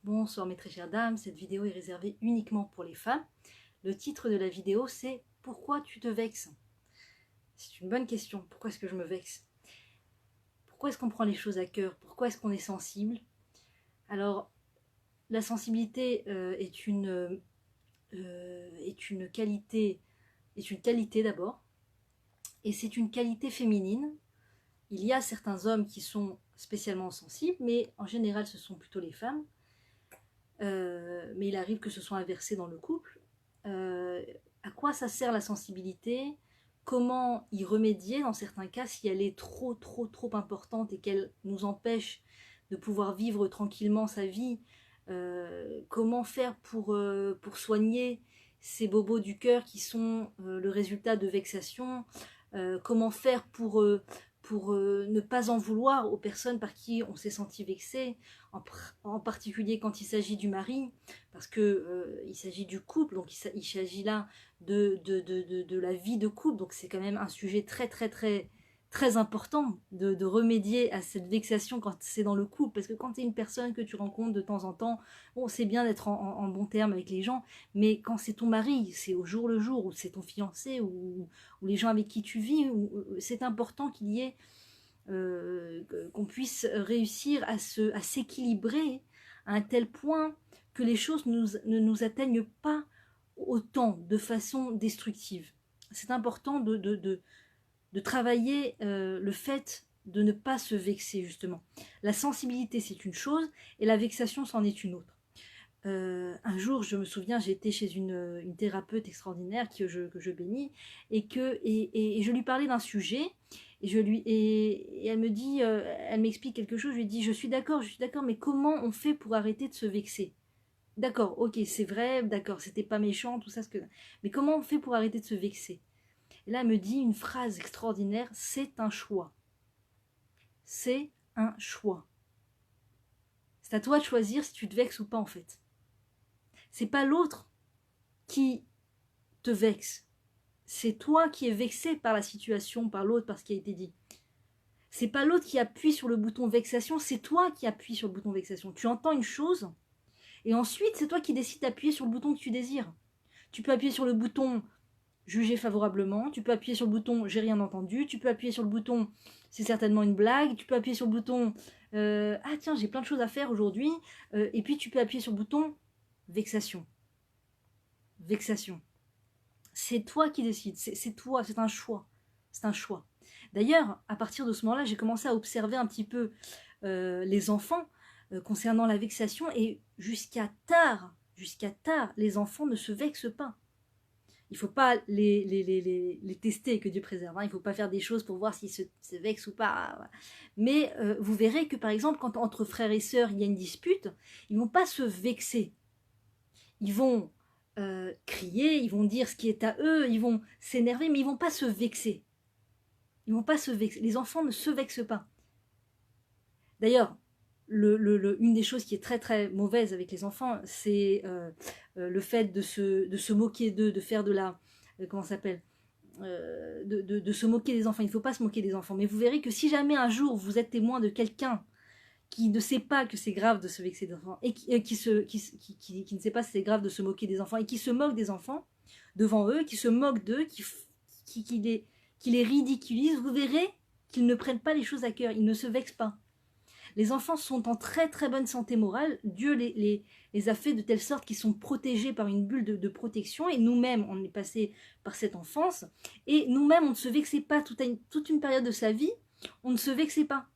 Bonsoir mes très chères dames, cette vidéo est réservée uniquement pour les femmes. Le titre de la vidéo c'est « Pourquoi tu te vexes ?» C'est une bonne question. Pourquoi est-ce que je me vexe? Pourquoi est-ce qu'on prend les choses à cœur? Pourquoi est-ce qu'on est sensible? Alors, la sensibilité est une qualité d'abord, et c'est une qualité féminine. Il y a certains hommes qui sont spécialement sensibles, mais en général ce sont plutôt les femmes. Mais il arrive que ce soit inversé dans le couple. À quoi ça sert la sensibilité? Comment y remédier dans certains cas si elle est trop importante et qu'elle nous empêche de pouvoir vivre tranquillement sa vie? Comment faire pour soigner ces bobos du cœur qui sont le résultat de vexations? Comment faire pour ne pas en vouloir aux personnes par qui on s'est senti vexé, en particulier quand il s'agit du mari, parce que il s'agit du couple, donc il s'agit là de la vie de couple, donc c'est quand même un sujet très important de remédier à cette vexation quand c'est dans le couple, parce que quand c'est une personne que tu rencontres de temps en temps, bon, c'est bien d'être en bon terme avec les gens, mais quand c'est ton mari, c'est au jour le jour, ou c'est ton fiancé, ou les gens avec qui tu vis, c'est important qu'il y ait qu'on puisse réussir à s'équilibrer à un tel point que les choses ne nous atteignent pas autant de façon destructive. C'est important de travailler le fait de ne pas se vexer, justement. La sensibilité, c'est une chose, et la vexation, c'en est une autre. Un jour, je me souviens, j'étais chez une thérapeute extraordinaire que je bénis, et je lui parlais d'un sujet, et elle me dit, elle m'explique quelque chose, je lui dis, je suis d'accord, mais comment on fait pour arrêter de se vexer? D'accord, ok, c'est vrai, d'accord, c'était pas méchant, tout ça, mais comment on fait pour arrêter de se vexer? Et là, elle me dit une phrase extraordinaire, c'est un choix. C'est un choix. C'est à toi de choisir si tu te vexes ou pas, en fait. C'est pas l'autre qui te vexe. C'est toi qui es vexé par la situation, par l'autre, par ce qui a été dit. C'est pas l'autre qui appuie sur le bouton vexation, c'est toi qui appuies sur le bouton vexation. Tu entends une chose, et ensuite, c'est toi qui décides d'appuyer sur le bouton que tu désires. Tu peux appuyer sur le bouton juger favorablement, tu peux appuyer sur le bouton j'ai rien entendu, tu peux appuyer sur le bouton c'est certainement une blague, tu peux appuyer sur le bouton ah tiens, j'ai plein de choses à faire aujourd'hui, et puis tu peux appuyer sur le bouton vexation. Vexation. C'est toi qui décides, c'est toi, c'est un choix. C'est un choix. D'ailleurs, à partir de ce moment-là, j'ai commencé à observer un petit peu les enfants concernant la vexation, et jusqu'à tard, les enfants ne se vexent pas. Il ne faut pas les tester, que Dieu préserve. Hein. Il ne faut pas faire des choses pour voir s'ils se vexent ou pas. Mais vous verrez que, par exemple, quand entre frères et sœurs, il y a une dispute, ils ne vont pas se vexer. Ils vont crier, ils vont dire ce qui est à eux, ils vont s'énerver, mais ils ne vont pas se vexer. Ils vont pas se vexer. Les enfants ne se vexent pas. D'ailleurs, une des choses qui est très mauvaise avec les enfants, c'est le fait de se moquer d'eux, de faire de la... comment ça s'appelle, de se moquer des enfants. Il ne faut pas se moquer des enfants. Mais vous verrez que si jamais un jour vous êtes témoin de quelqu'un qui ne sait pas que c'est grave de se vexer des enfants, et qui ne sait pas que c'est grave de se moquer des enfants, et qui se moque des enfants devant eux, qui se moque d'eux, qui les ridiculise, vous verrez qu'ils ne prennent pas les choses à cœur, ils ne se vexent pas. Les enfants sont en très bonne santé morale. Dieu les a fait de telle sorte qu'ils sont protégés par une bulle de protection, et nous-mêmes, on est passé par cette enfance, et nous-mêmes, on ne se vexait pas toute une période de sa vie, on ne se vexait pas.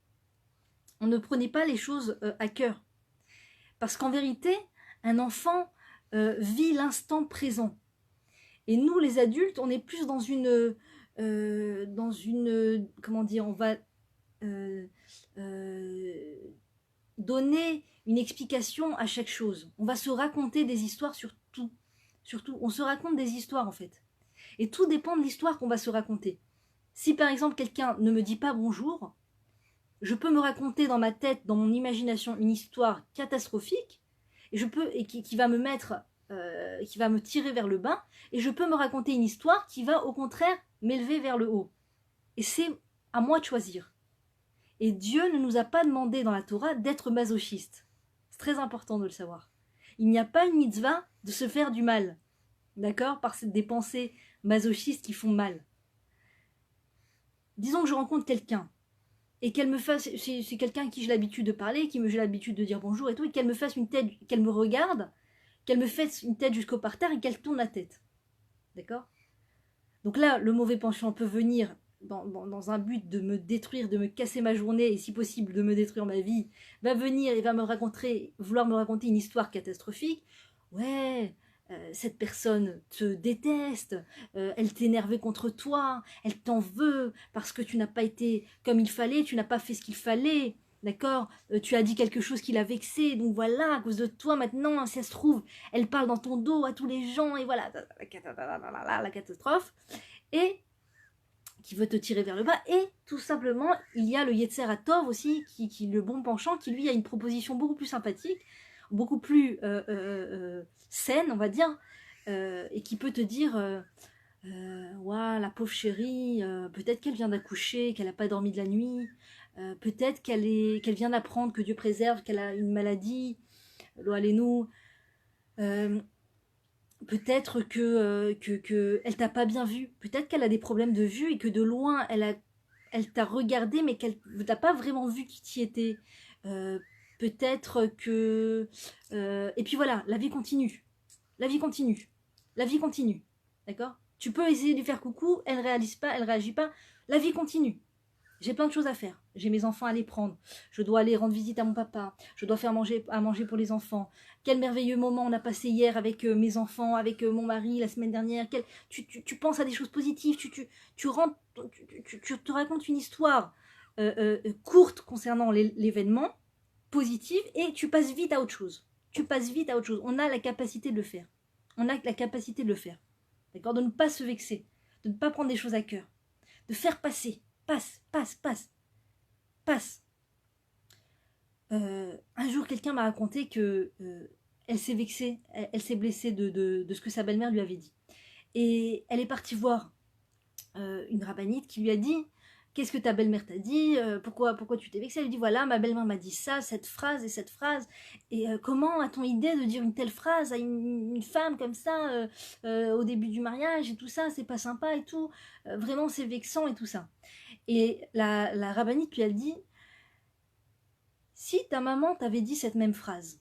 On ne prenait pas les choses à cœur. Parce qu'en vérité, un enfant vit l'instant présent. Et nous, les adultes, on est plus dans une comment dire, on va donner une explication à chaque chose. On va se raconter des histoires sur tout. Surtout, on se raconte des histoires en fait. Et tout dépend de l'histoire qu'on va se raconter. Si par exemple quelqu'un ne me dit pas bonjour, je peux me raconter dans ma tête, dans mon imagination, une histoire catastrophique, et qui va me mettre, qui va me tirer vers le bas, et je peux me raconter une histoire qui va au contraire m'élever vers le haut. Et c'est à moi de choisir. Et Dieu ne nous a pas demandé dans la Torah d'être masochistes. C'est très important de le savoir. Il n'y a pas une mitzvah de se faire du mal, d'accord, par des pensées masochistes qui font mal. Disons que je rencontre quelqu'un, et qu'elle me fasse, c'est quelqu'un à qui j'ai l'habitude de parler, j'ai l'habitude de dire bonjour et tout, et qu'elle me fasse une tête, qu'elle me regarde, qu'elle me fasse une tête jusqu'au parterre et qu'elle tourne la tête. D'accord? Donc là, le mauvais penchant peut venir dans un but de me détruire, de me casser ma journée, et si possible de me détruire ma vie, va venir et va vouloir me raconter une histoire catastrophique. Ouais, cette personne te déteste, elle t'est énervée contre toi, elle t'en veut parce que tu n'as pas été comme il fallait, tu n'as pas fait ce qu'il fallait, d'accord, tu as dit quelque chose qui l'a vexé, donc voilà, à cause de toi maintenant, si ça se trouve, elle parle dans ton dos à tous les gens, et voilà, la catastrophe, et qui veut te tirer vers le bas, et tout simplement, il y a le Yetzer Hatov aussi, qui le bon penchant, qui lui a une proposition beaucoup plus sympathique, beaucoup plus saine, on va dire, et qui peut te dire ouah, la pauvre chérie, peut-être qu'elle vient d'accoucher, qu'elle n'a pas dormi de la nuit, peut-être qu'elle vient d'apprendre, que Dieu préserve, qu'elle a une maladie, lo alenu, peut-être que elle t'a pas bien vu, peut-être qu'elle a des problèmes de vue et que de loin elle t'a regardé mais qu'elle t'a pas vraiment vu qui t'y était. Peut-être que et puis voilà, la vie continue, la vie continue, la vie continue, d'accord? Tu peux essayer de lui faire coucou, elle réalise pas, elle réagit pas, la vie continue. J'ai plein de choses à faire. J'ai mes enfants à les prendre. Je dois aller rendre visite à mon papa. Je dois faire à manger pour les enfants. Quel merveilleux moment on a passé hier avec mes enfants, avec mon mari la semaine dernière. Tu penses à des choses positives. Tu te racontes une histoire courte concernant l'événement, positive, et tu passes vite à autre chose. Tu passes vite à autre chose. On a la capacité de le faire. On a la capacité de le faire. D'accord? De ne pas se vexer. De ne pas prendre des choses à cœur. De faire passer. Passe. Un jour, quelqu'un m'a raconté que elle s'est vexée, elle s'est blessée de ce que sa belle-mère lui avait dit. Et elle est partie voir une rabbinite qui lui a dit « Qu'est-ce que ta belle-mère t'a dit pourquoi tu t'es vexée ?» Elle lui dit « Voilà, ma belle-mère m'a dit ça, cette phrase. Et comment a-t-on idée de dire une telle phrase à une femme comme ça au début du mariage et tout ça, c'est pas sympa et tout. Vraiment, c'est vexant et tout ça. » Et la rabbinite lui a dit « Si ta maman t'avait dit cette même phrase,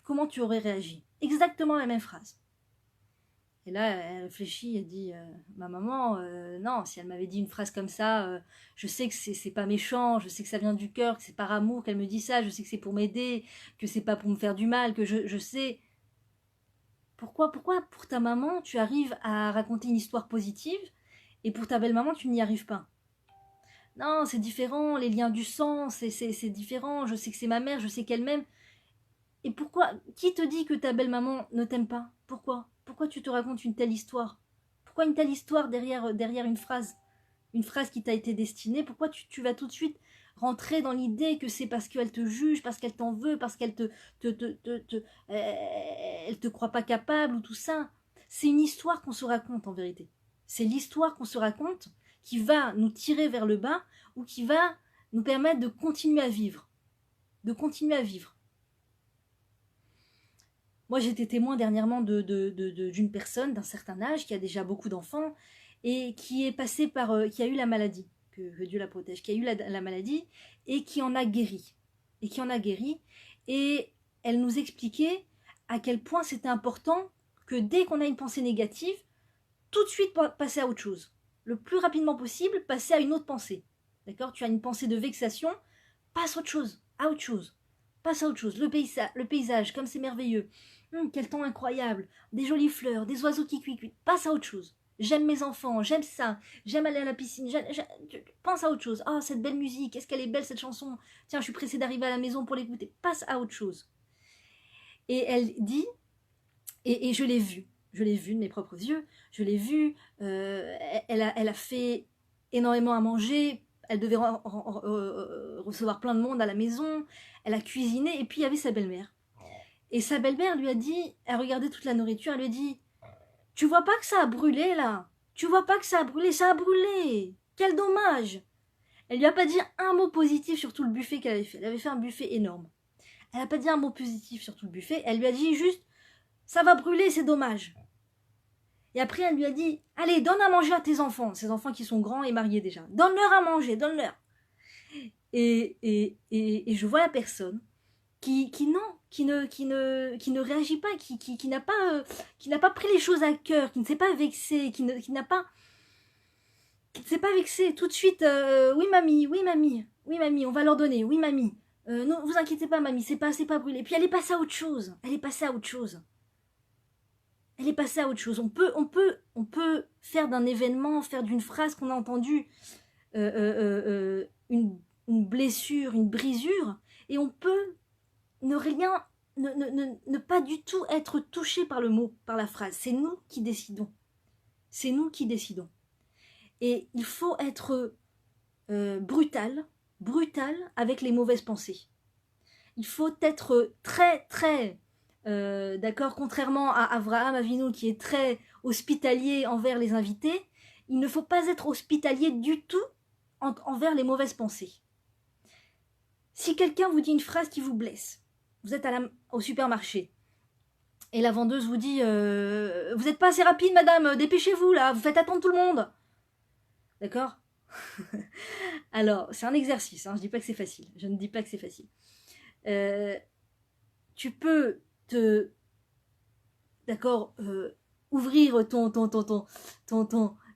comment tu aurais réagi ?» Exactement la même phrase. Et là, elle réfléchit, elle dit ma maman, non, si elle m'avait dit une phrase comme ça, je sais que c'est pas méchant, je sais que ça vient du cœur, que c'est par amour qu'elle me dit ça, je sais que c'est pour m'aider, que c'est pas pour me faire du mal, que je sais. Pourquoi pour ta maman, tu arrives à raconter une histoire positive et pour ta belle-maman, tu n'y arrives pas? Non, c'est différent, les liens du sang, c'est différent, je sais que c'est ma mère, je sais qu'elle m'aime. Et pourquoi? Qui te dit que ta belle-maman ne t'aime pas? Pourquoi tu te racontes une telle histoire? Pourquoi une telle histoire derrière une phrase? Une phrase qui t'a été destinée? Pourquoi tu vas tout de suite rentrer dans l'idée que c'est parce qu'elle te juge, parce qu'elle t'en veut, parce qu'elle elle te croit pas capable ou tout ça? C'est une histoire qu'on se raconte en vérité. C'est l'histoire qu'on se raconte qui va nous tirer vers le bas ou qui va nous permettre de continuer à vivre. Moi, j'étais témoin dernièrement d'une personne d'un certain âge qui a déjà beaucoup d'enfants et qui est passée par, qui a eu la maladie, que Dieu la protège, qui a eu la maladie et qui en a guéri. Et elle nous expliquait à quel point c'était important que dès qu'on a une pensée négative, tout de suite passer à autre chose. Le plus rapidement possible, passer à une autre pensée. D'accord? Tu as une pensée de vexation, passe à autre chose. Passe à autre chose. Le paysage, comme c'est merveilleux. Quel temps incroyable. Des jolies fleurs, des oiseaux qui cuicutent. Passe à autre chose. J'aime mes enfants, j'aime ça. J'aime aller à la piscine. Pense à autre chose. Ah, cette belle musique. Est-ce qu'elle est belle cette chanson? Tiens, je suis pressée d'arriver à la maison pour l'écouter. Passe à autre chose. Et elle dit, et je l'ai vu de mes propres yeux, je l'ai vue, elle a fait énormément à manger, elle devait recevoir plein de monde à la maison, elle a cuisiné, et puis il y avait sa belle-mère. Et sa belle-mère lui a dit, elle regardait toute la nourriture, elle lui a dit « Tu vois pas que ça a brûlé là? Tu vois pas que ça a brûlé? Ça a brûlé! Quel dommage !» Elle lui a pas dit un mot positif sur tout le buffet qu'elle avait fait. Elle avait fait un buffet énorme. Elle n'a pas dit un mot positif sur tout le buffet. Elle lui a dit juste, ça va brûler, c'est dommage. Et après, elle lui a dit, allez, donne à manger à tes enfants. Ces enfants qui sont grands et mariés déjà. Donne-leur à manger, donne-leur. Et je vois la personne qui ne réagit pas, qui n'a pas pris les choses à cœur, qui ne s'est pas vexé, qui ne s'est pas vexé tout de suite. Oui mamie, on va leur donner. Oui mamie, non, vous inquiétez pas mamie, c'est pas brûlé. Puis elle est passée à autre chose. On peut faire d'un événement, faire d'une phrase qu'on a entendue une blessure, une brisure, et on peut ne pas du tout être touché par le mot, par la phrase. C'est nous qui décidons. Et il faut être brutal avec les mauvaises pensées. Il faut être très, très, d'accord, contrairement à Abraham Avinu qui est très hospitalier envers les invités, il ne faut pas être hospitalier du tout envers les mauvaises pensées. Si quelqu'un vous dit une phrase qui vous blesse, vous êtes au supermarché, et la vendeuse vous dit vous n'êtes pas assez rapide madame, dépêchez-vous là, vous faites attendre tout le monde. D'accord? Alors, c'est un exercice, hein, je ne dis pas que c'est facile. Tu peux ouvrir ton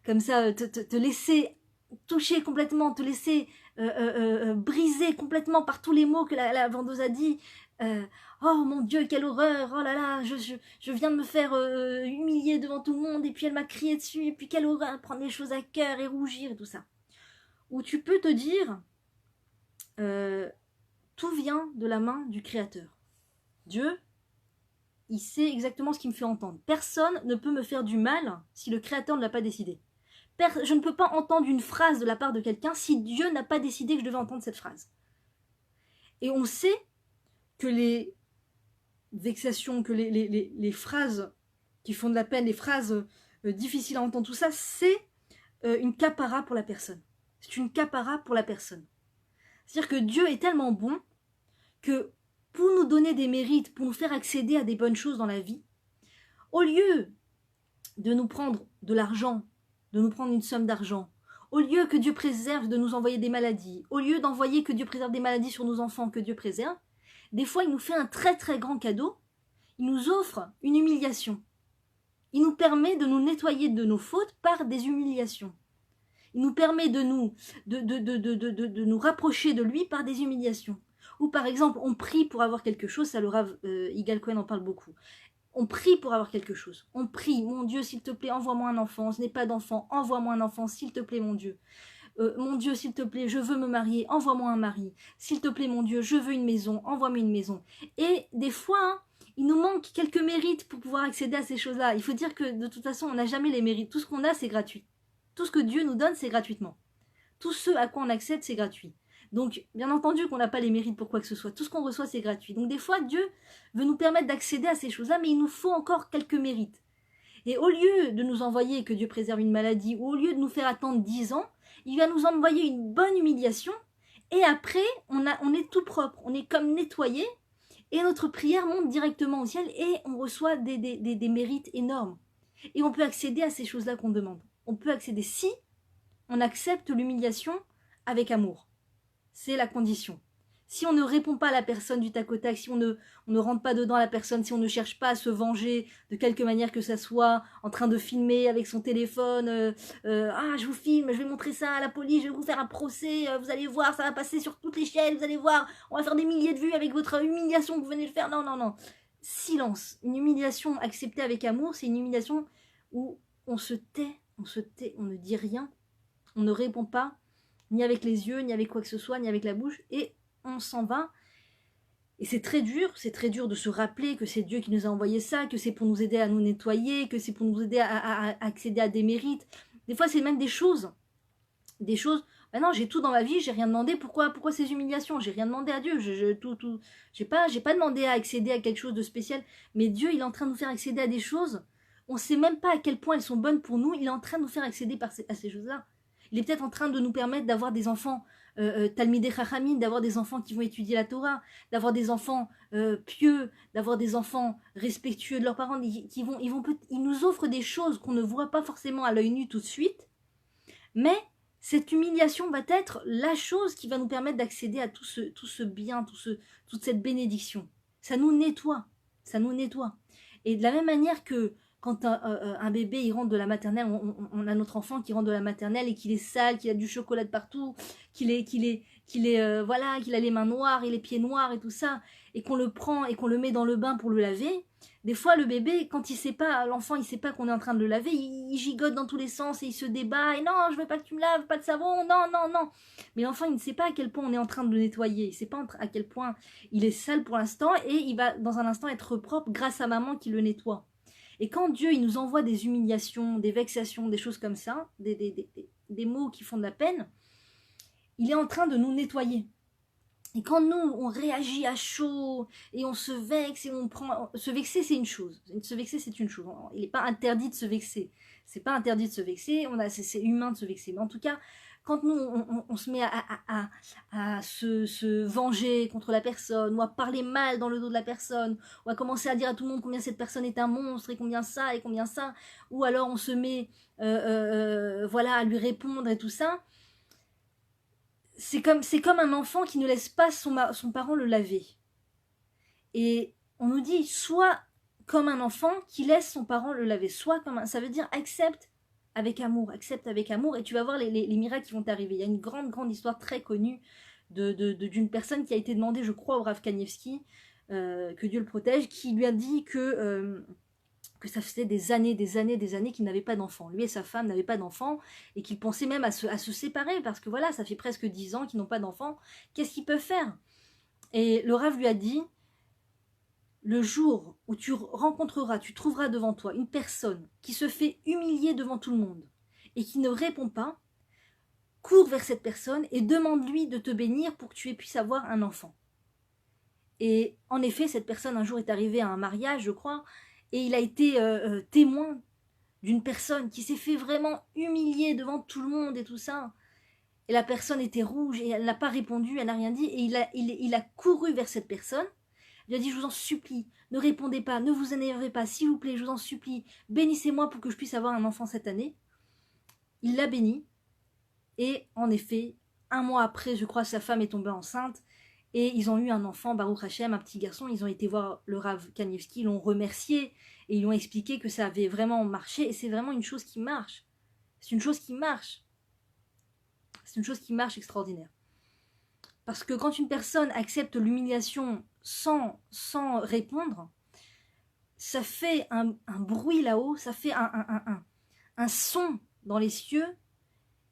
comme ça, te laisser toucher complètement, te laisser briser complètement par tous les mots que la vendeuse a dit. Oh mon Dieu, quelle horreur, oh là là, je viens de me faire humilier devant tout le monde, et puis elle m'a crié dessus, et puis quelle horreur, prendre les choses à cœur et rougir et tout ça. Ou tu peux te dire, tout vient de la main du Créateur. Dieu, il sait exactement ce qu'il me fait entendre. Personne ne peut me faire du mal si le Créateur ne l'a pas décidé. Je ne peux pas entendre une phrase de la part de quelqu'un si Dieu n'a pas décidé que je devais entendre cette phrase. Et on sait que les vexations, que les phrases qui font de la peine, les phrases difficiles à entendre, tout ça, c'est une capara pour la personne. C'est une capara pour la personne. C'est-à-dire que Dieu est tellement bon que pour nous donner des mérites, pour nous faire accéder à des bonnes choses dans la vie, au lieu de nous prendre de l'argent, de nous prendre une somme d'argent, au lieu que Dieu préserve de nous envoyer des maladies, au lieu d'envoyer que Dieu préserve des maladies sur nos enfants, que Dieu préserve, des fois il nous fait un très très grand cadeau, il nous offre une humiliation. Il nous permet de nous nettoyer de nos fautes par des humiliations. Il nous permet de nous rapprocher de lui par des humiliations. Ou par exemple, on prie pour avoir quelque chose, ça le Rav Yigal Cohen en parle beaucoup. On prie pour avoir quelque chose. On prie, mon Dieu, s'il te plaît, envoie-moi un enfant. Je n'ai pas d'enfant, envoie-moi un enfant, s'il te plaît, mon Dieu. Mon Dieu, s'il te plaît, je veux me marier, envoie-moi un mari. S'il te plaît, mon Dieu, je veux une maison, envoie-moi une maison. Et des fois, hein, il nous manque quelques mérites pour pouvoir accéder à ces choses-là. Il faut dire que de toute façon, on n'a jamais les mérites. Tout ce qu'on a, c'est gratuit. Tout ce que Dieu nous donne, c'est gratuitement. Tout ce à quoi on accède, c'est gratuit. Donc, bien entendu qu'on n'a pas les mérites pour quoi que ce soit. Tout ce qu'on reçoit, c'est gratuit. Donc, des fois, Dieu veut nous permettre d'accéder à ces choses-là, mais il nous faut encore quelques mérites. Et au lieu de nous envoyer que Dieu préserve une maladie, ou au lieu de nous faire attendre 10 ans, il va nous envoyer une bonne humiliation, et après, on est tout propre, on est comme nettoyé, et notre prière monte directement au ciel, et on reçoit des mérites énormes. Et on peut accéder à ces choses-là qu'on demande. On peut accéder si on accepte l'humiliation avec amour. C'est la condition. Si on ne répond pas à la personne du tac au tac, si on ne rentre pas dedans à la personne, si on ne cherche pas à se venger de quelque manière que ça soit, en train de filmer avec son téléphone, je vous filme, je vais montrer ça à la police, je vais vous faire un procès, vous allez voir, ça va passer sur toutes les chaînes, vous allez voir, on va faire des milliers de vues avec votre humiliation que vous venez de faire. Non. Silence. Une humiliation acceptée avec amour, c'est une humiliation où on se tait, on ne dit rien, on ne répond pas, ni avec les yeux, ni avec quoi que ce soit, ni avec la bouche, et on s'en va. Et c'est très dur de se rappeler que c'est Dieu qui nous a envoyé ça, que c'est pour nous aider à nous nettoyer, que c'est pour nous aider à accéder à des mérites. Des fois, c'est même des choses. Non, j'ai tout dans ma vie, j'ai rien demandé, pourquoi ces humiliations? J'ai rien demandé à Dieu, j'ai pas demandé à accéder à quelque chose de spécial, mais Dieu, il est en train de nous faire accéder à des choses, on sait même pas à quel point elles sont bonnes pour nous, il est en train de nous faire accéder à ces choses-là. Il est peut-être en train de nous permettre d'avoir des enfants Talmidei Chachamim, d'avoir des enfants qui vont étudier la Torah, d'avoir des enfants pieux, d'avoir des enfants respectueux de leurs parents, ils nous offrent des choses qu'on ne voit pas forcément à l'œil nu tout de suite, mais cette humiliation va être la chose qui va nous permettre d'accéder à tout ce bien, toute cette bénédiction. Ça nous nettoie, ça nous nettoie. Et de la même manière que quand un bébé il rentre de la maternelle, on a notre enfant qui rentre de la maternelle et qu'il est sale, qu'il a du chocolat de partout, qu'il a les mains noires et les pieds noirs et tout ça, et qu'on le prend et qu'on le met dans le bain pour le laver. Des fois, le bébé, quand l'enfant, il sait pas qu'on est en train de le laver, il gigote dans tous les sens et il se débat, et non, je veux pas que tu me laves, pas de savon, non, non, non. Mais l'enfant, il ne sait pas à quel point on est en train de le nettoyer, il sait pas à quel point il est sale pour l'instant, et il va dans un instant être propre grâce à maman qui le nettoie. Et quand Dieu, il nous envoie des humiliations, des vexations, des choses comme ça, des mots qui font de la peine, il est en train de nous nettoyer. Et quand nous, on réagit à chaud, et on se vexe, et on prend... Se vexer, c'est une chose. Se vexer, c'est une chose. Il n'est pas interdit de se vexer. C'est pas interdit de se vexer, c'est humain de se vexer. Mais en tout cas, quand nous, on se met à se venger contre la personne, ou à parler mal dans le dos de la personne, ou à commencer à dire à tout le monde combien cette personne est un monstre, et combien ça, ou alors on se met à lui répondre et tout ça, c'est comme un enfant qui ne laisse pas son parent le laver. Et on nous dit, soit comme un enfant qui laisse son parent le laver, soit comme ça veut dire accepte avec amour, et tu vas voir les miracles qui vont t'arriver. Il y a une grande histoire très connue d'une personne qui a été demandée, je crois, au Rav Kanievski, que Dieu le protège, qui lui a dit que ça faisait des années qu'il n'avait pas d'enfant. Lui et sa femme n'avaient pas d'enfant, et qu'ils pensaient même à se séparer, parce que voilà, ça fait presque 10 ans qu'ils n'ont pas d'enfant. Qu'est-ce qu'ils peuvent faire? Et le Rav lui a dit, le jour où tu trouveras devant toi une personne qui se fait humilier devant tout le monde, et qui ne répond pas, cours vers cette personne et demande-lui de te bénir pour que tu puisses avoir un enfant. Et en effet, cette personne un jour est arrivée à un mariage, je crois, et il a été témoin d'une personne qui s'est fait vraiment humilier devant tout le monde et tout ça. Et la personne était rouge et elle n'a pas répondu, elle n'a rien dit. Et il a couru vers cette personne. Il a dit, je vous en supplie, ne répondez pas, ne vous énervez pas, s'il vous plaît, je vous en supplie, bénissez-moi pour que je puisse avoir un enfant cette année. Il l'a béni. Et en effet, 1 mois après, je crois, sa femme est tombée enceinte. Et ils ont eu un enfant, Baruch Hashem, un petit garçon. Ils ont été voir le Rav Kanievski, ils l'ont remercié et ils lui ont expliqué que ça avait vraiment marché. Et c'est vraiment une chose qui marche. C'est une chose qui marche. C'est une chose qui marche extraordinaire. Parce que quand une personne accepte l'humiliation sans répondre, ça fait un bruit là-haut, ça fait un son dans les cieux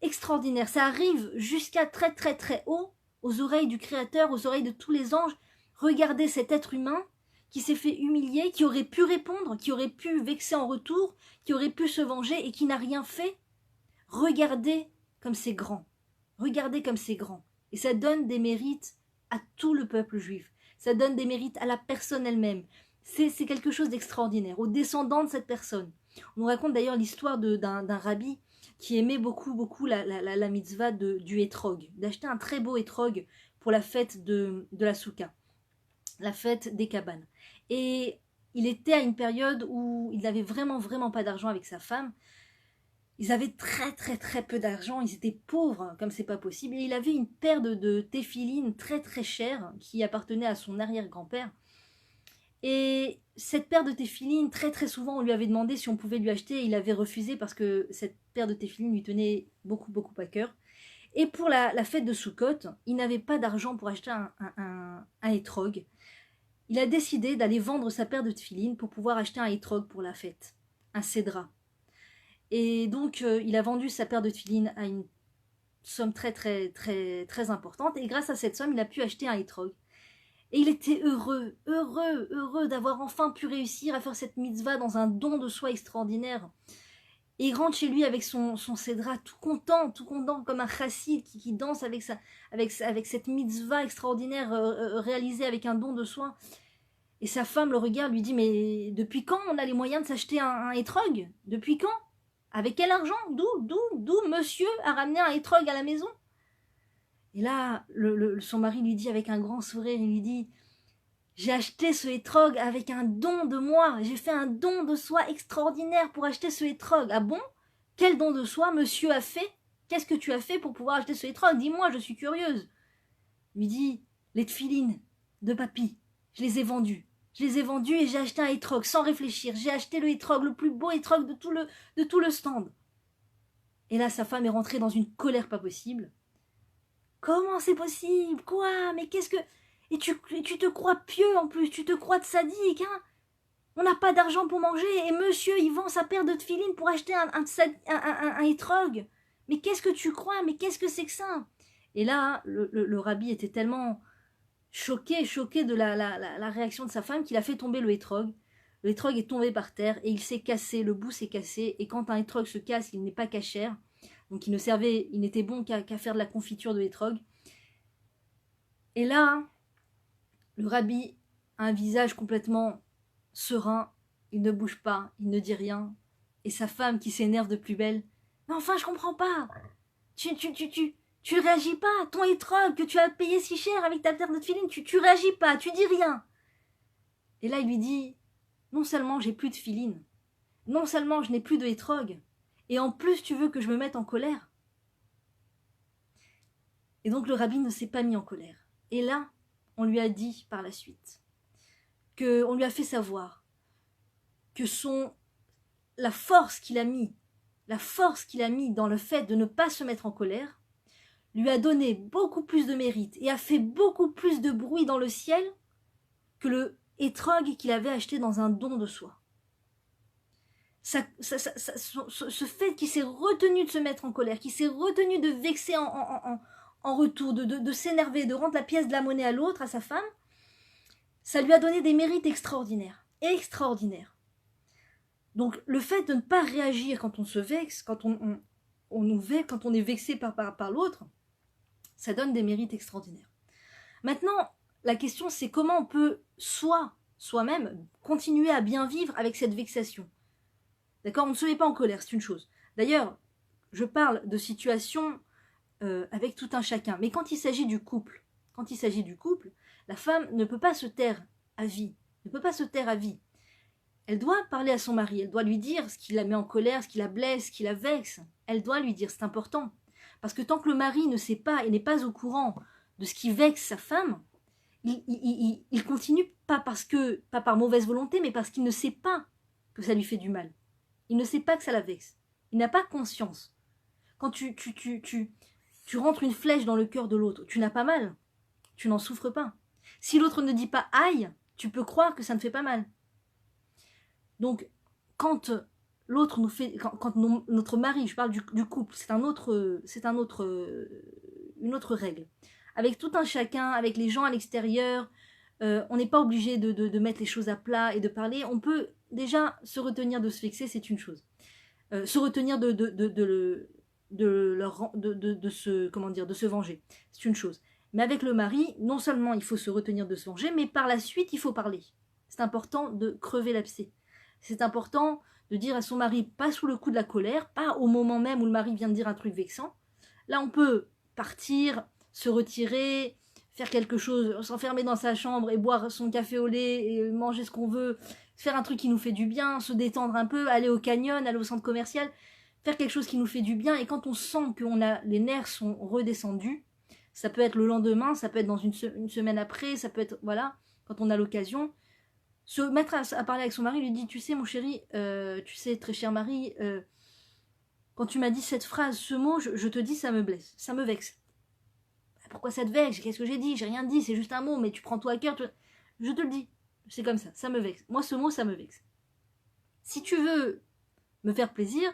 extraordinaire. Ça arrive jusqu'à très très très haut, aux oreilles du Créateur, aux oreilles de tous les anges. Regardez cet être humain qui s'est fait humilier, qui aurait pu répondre, qui aurait pu vexer en retour, qui aurait pu se venger et qui n'a rien fait. Regardez comme c'est grand. Regardez comme c'est grand. Et ça donne des mérites à tout le peuple juif. Ça donne des mérites à la personne elle-même. C'est quelque chose d'extraordinaire, aux descendants de cette personne. On nous raconte d'ailleurs l'histoire d'un rabbi qui aimait beaucoup la mitzvah du hétrog, d'acheter un très beau hétrog pour la fête de la Souka, la fête des cabanes. Et il était à une période où il n'avait vraiment pas d'argent avec sa femme. Ils avaient très peu d'argent, ils étaient pauvres comme c'est pas possible. Et il avait une paire de téphilines très chères qui appartenait à son arrière-grand-père. Et cette paire de téphilines, très souvent, on lui avait demandé si on pouvait lui acheter. Et il avait refusé parce que cette paire de téphilines lui tenait beaucoup à cœur. Et pour la fête de Sukkot, il n'avait pas d'argent pour acheter un hétrog. Il a décidé d'aller vendre sa paire de téphilines pour pouvoir acheter un hétrog pour la fête, un cédra. Et donc, il a vendu sa paire de téphilines à une somme très importante. Et grâce à cette somme, il a pu acheter un hétrog. Et il était heureux d'avoir enfin pu réussir à faire cette mitzvah dans un don de soi extraordinaire. Et il rentre chez lui avec son cédra tout content comme un chassid qui danse avec cette mitzvah extraordinaire réalisée avec un don de soi. Et sa femme le regarde, lui dit, mais depuis quand on a les moyens de s'acheter un hétrog? Depuis quand? Avec quel argent? D'où monsieur a ramené un hétrog à la maison? Et là, son mari lui dit avec un grand sourire, il lui dit, j'ai acheté ce hétrog avec un don de moi, j'ai fait un don de soi extraordinaire pour acheter ce hétrog. Ah bon? Quel don de soi monsieur a fait? Qu'est-ce que tu as fait pour pouvoir acheter ce hétrog? Dis-moi, je suis curieuse. Il lui dit, les tefilines de papy, je les ai vendus. Je les ai vendus et j'ai acheté un hétrog sans réfléchir. J'ai acheté le hétrog, le plus beau hétrog de tout le stand. Et là, sa femme est rentrée dans une colère pas possible. Comment c'est possible? Quoi? Mais qu'est-ce que... Et tu te crois pieux en plus, tu te crois de sadique, hein? On n'a pas d'argent pour manger et monsieur, il vend sa paire de tefilines pour acheter un hétrog. Mais qu'est-ce que tu crois? Mais qu'est-ce que c'est que ça? Et là, le rabbi était tellement choqué de la réaction de sa femme qu'il a fait tomber le hétrog. Le hétrog est tombé par terre et il s'est cassé, le bout s'est cassé. Et quand un hétrog se casse, il n'est pas cachère. Donc il n'était bon qu'à faire de la confiture de hétrog. Et là, le rabbi a un visage complètement serein, il ne bouge pas, il ne dit rien. Et sa femme qui s'énerve de plus belle, mais enfin je comprends pas, tu réagis pas, ton hétrog que tu as payé si cher avec ta paire de tefilines, tu réagis pas, tu dis rien. Et là il lui dit, non seulement j'ai plus de tefilines, non seulement je n'ai plus de hétrog, et en plus tu veux que je me mette en colère. Et donc le rabbi ne s'est pas mis en colère. Et là, on lui a dit par la suite, on lui a fait savoir que la force qu'il a mis dans le fait de ne pas se mettre en colère, lui a donné beaucoup plus de mérite et a fait beaucoup plus de bruit dans le ciel que le hétrog qu'il avait acheté dans un don de soi. Ce fait qu'il s'est retenu de se mettre en colère, qu'il s'est retenu de vexer en retour, de s'énerver, de rendre la pièce de la monnaie à l'autre, à sa femme, ça lui a donné des mérites extraordinaires. Extraordinaires. Donc le fait de ne pas réagir quand on se vexe, quand quand on est vexé par l'autre, ça donne des mérites extraordinaires. Maintenant, la question c'est comment on peut soi-même continuer à bien vivre avec cette vexation. D'accord? On ne se met pas en colère, c'est une chose. D'ailleurs, je parle de situations avec tout un chacun. Mais quand il s'agit du couple, la femme ne peut pas se taire à vie. Elle doit parler à son mari, elle doit lui dire ce qui la met en colère, ce qui la blesse, ce qui la vexe. Elle doit lui dire, c'est important. Parce que tant que le mari ne sait pas et n'est pas au courant de ce qui vexe sa femme, il continue pas par mauvaise volonté, mais parce qu'il ne sait pas que ça lui fait du mal. Il ne sait pas que ça la vexe. Il n'a pas conscience. Quand tu rentres une flèche dans le cœur de l'autre, tu n'as pas mal. Tu n'en souffres pas. Si l'autre ne dit pas aïe, tu peux croire que ça ne fait pas mal. Donc, quand l'autre nous fait, quand notre mari, je parle du couple, c'est une autre règle. Avec tout un chacun, avec les gens à l'extérieur, on n'est pas obligé de mettre les choses à plat et de parler. On peut déjà se retenir de se vexer, c'est une chose. Se retenir de se venger, c'est une chose. Mais avec le mari, non seulement il faut se retenir de se venger, mais par la suite il faut parler. C'est important de crever l'abcès. C'est important de dire à son mari, pas sous le coup de la colère, pas au moment même où le mari vient de dire un truc vexant. Là on peut partir, se retirer, faire quelque chose, s'enfermer dans sa chambre et boire son café au lait et manger ce qu'on veut, faire un truc qui nous fait du bien, se détendre un peu, aller au canyon, aller au centre commercial, faire quelque chose qui nous fait du bien. Et quand on sent que les nerfs sont redescendus, ça peut être le lendemain, ça peut être dans une semaine après, ça peut être, voilà, quand on a l'occasion, se mettre à parler avec son mari, lui dit, tu sais mon chéri, tu sais très cher mari, quand tu m'as dit cette phrase, ce mot, je te dis ça me blesse, ça me vexe. Pourquoi ça te vexe? Qu'est-ce que j'ai dit? J'ai rien dit, c'est juste un mot, mais tu prends tout à cœur. Je te le dis, c'est comme ça me vexe. Moi ce mot, ça me vexe. Si tu veux me faire plaisir,